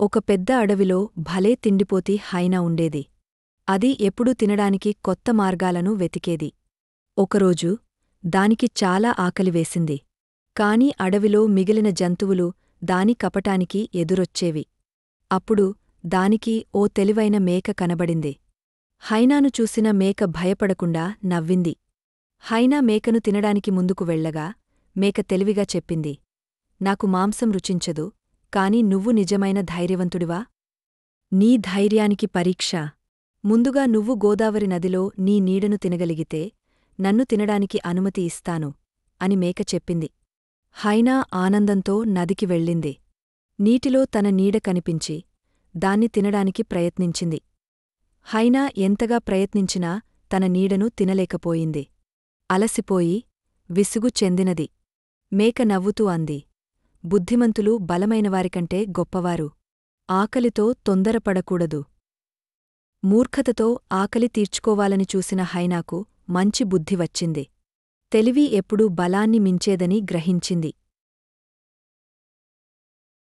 ఒక పెద్ద అడవిలో భలే తిండిపోతి హైనా ఉండేది. అది ఎప్పుడూ తినడానికి కొత్త మార్గాలను వెతికేది. ఒకరోజు దానికి చాలా ఆకలివేసింది. కాని అడవిలో మిగిలిన జంతువులు దాని కపటానికి ఎదురొచ్చేవి. అప్పుడు దానికి ఓ తెలివైన మేక కనబడింది. హైనాను చూసిన మేక భయపడకుండా నవ్వింది. హైనా మేకను తినడానికి ముందుకు వెళ్ళగా మేక తెలివిగా చెప్పింది, నాకు మాంసం రుచించదు, కాని నువ్వు నిజమైన ధైర్యవంతుడివా? నీ ధైర్యానికి పరీక్ష. ముందుగా నువ్వు గోదావరి నదిలో నీ నీడను తినగలిగితే నన్ను తినడానికి అనుమతి ఇస్తాను అని మేక చెప్పింది. హైనా ఆనందంతో నదికి వెళ్ళింది. నీటిలో తన నీడ కనిపించి దాన్ని తినడానికి ప్రయత్నించింది. హైనా ఎంతగా ప్రయత్నించినా తన నీడను తినలేకపోయింది. అలసిపోయి విసుగు చెందినది. మేక నవ్వుతూ అంది, బుద్ధిమంతులు బలమైనవారికంటే గొప్పవారు. ఆకలితో తొందరపడకూడదు. మూర్ఖతతో ఆకలి తీర్చుకోవాలని చూసిన హైనాకు మంచి బుద్ధి వచ్చింది. తెలివి ఎప్పుడూ బలాన్ని మించేదని గ్రహించింది.